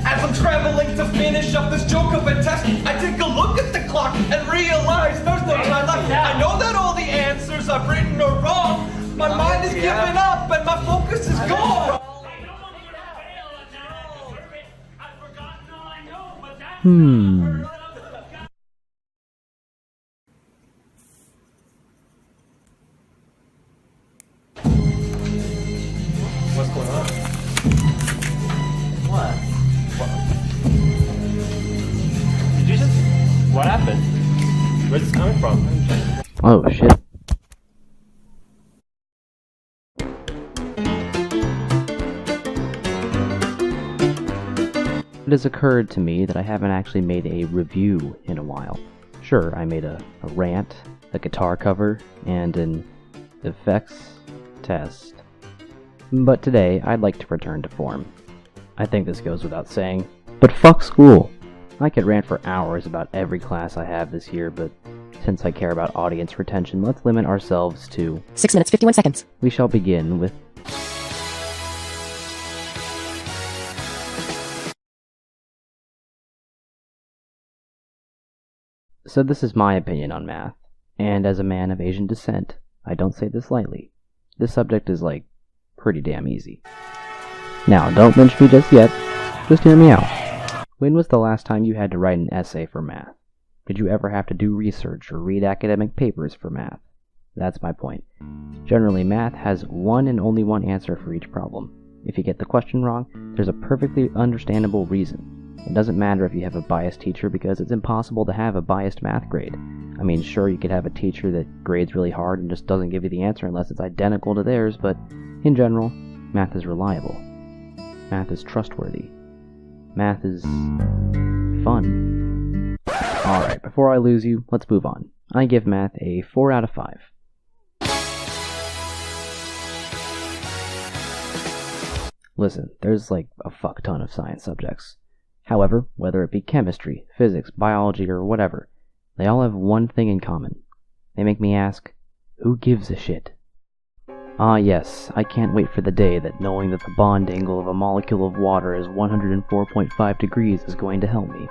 As I'm traveling to finish up this joke of a test, I take a look at the clock and realize there's no time left. I know that all the answers I've written are wrong. My mind is giving up and my focus is gone. What's going on? What? Did you just... What happened? Where's this coming from? Oh shit. It has occurred to me that I haven't actually made a review in a while. Sure, I made a rant, a guitar cover, and an effects test. But today, I'd like to return to form. I think this goes without saying, but fuck school! I could rant for hours about every class I have this year, but since I care about audience retention, let's limit ourselves to 6 minutes 51 seconds. We shall begin with So this is my opinion on math, and as a man of Asian descent, I don't say this lightly. This subject is like pretty damn easy. Now, don't lynch me just yet, just hear me out. When was the last time you had to write an essay for math? Did you ever have to do research or read academic papers for math? That's my point. Generally, math has one and only one answer for each problem. If you get the question wrong, there's a perfectly understandable reason. It doesn't matter if you have a biased teacher because it's impossible to have a biased math grade. I mean, sure, you could have a teacher that grades really hard and just doesn't give you the answer unless it's identical to theirs, but in general, math is reliable. Math is trustworthy. Math is fun. Alright, before I lose you, let's move on. I give math a 4 out of 5. Listen, there's like a fuck ton of science subjects. However, whether it be chemistry, physics, biology, or whatever, they all have one thing in common. They make me ask, who gives a shit? Ah yes, I can't wait for the day that knowing that the bond angle of a molecule of water is 104.5 degrees is going to help me.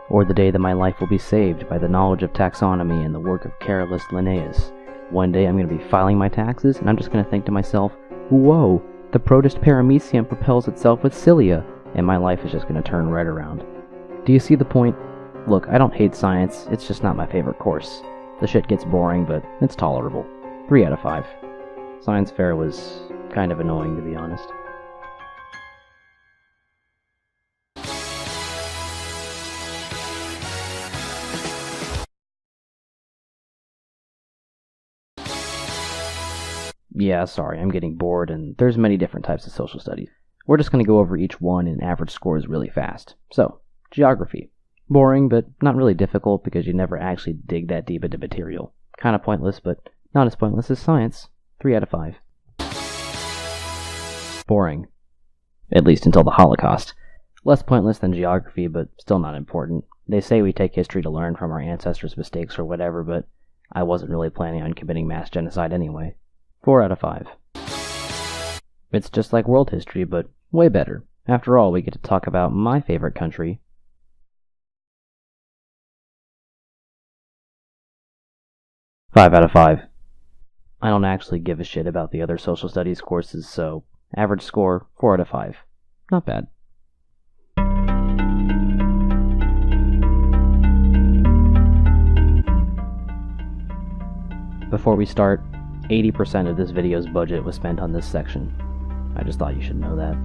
Or the day that my life will be saved by the knowledge of taxonomy and the work of Carolus Linnaeus. One day I'm going to be filing my taxes, and I'm just going to think to myself, whoa, the protist paramecium propels itself with cilia, and my life is just going to turn right around. Do you see the point? Look, I don't hate science, it's just not my favorite course. The shit gets boring, but it's tolerable. 3 out of 5. Science fair was kind of annoying, to be honest. Yeah, sorry, I'm getting bored, and there's many different types of social studies. We're just going to go over each one and average scores really fast. So, geography. Boring, but not really difficult because you never actually dig that deep into material. Kind of pointless, but not as pointless as science. 3 out of 5. Boring. At least until the Holocaust. Less pointless than geography, but still not important. They say we take history to learn from our ancestors' mistakes or whatever, but I wasn't really planning on committing mass genocide anyway. 4 out of 5. It's just like world history, but way better. After all, we get to talk about my favorite country. 5 out of 5. I don't actually give a shit about the other social studies courses, so average score, 4 out of 5. Not bad. Before we start, 80% of this video's budget was spent on this section. I just thought you should know that.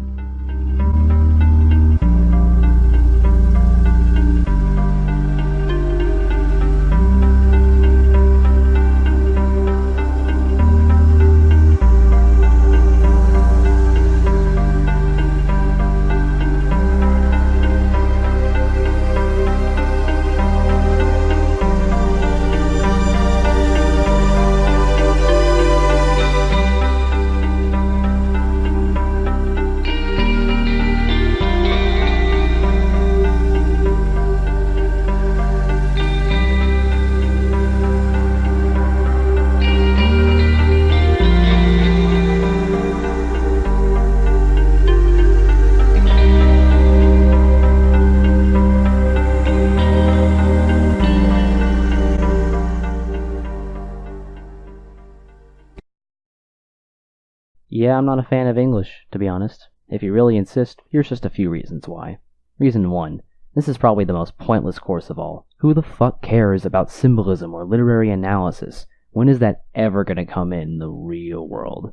Yeah, I'm not a fan of English, to be honest. If you really insist, here's just a few reasons why. Reason 1. This is probably the most pointless course of all. Who the fuck cares about symbolism or literary analysis? When is that ever gonna come in the real world?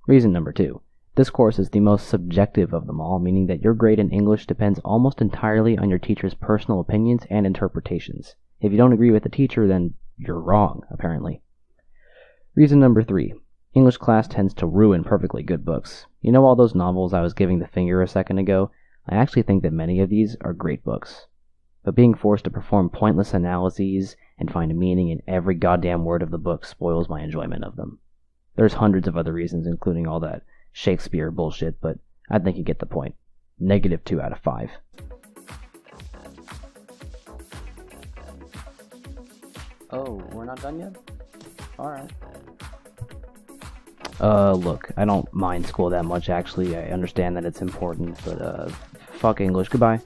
Reason number 2. This course is the most subjective of them all, meaning that your grade in English depends almost entirely on your teacher's personal opinions and interpretations. If you don't agree with the teacher, then you're wrong, apparently. Reason number 3. English class tends to ruin perfectly good books. You know all those novels I was giving the finger a second ago? I actually think that many of these are great books. But being forced to perform pointless analyses and find a meaning in every goddamn word of the book spoils my enjoyment of them. There's hundreds of other reasons, including all that Shakespeare bullshit, but I think you get the point. -2 out of 5. Oh, we're not done yet? Alright. Look, I don't mind school that much, actually. I understand that it's important, but, fuck English. Goodbye.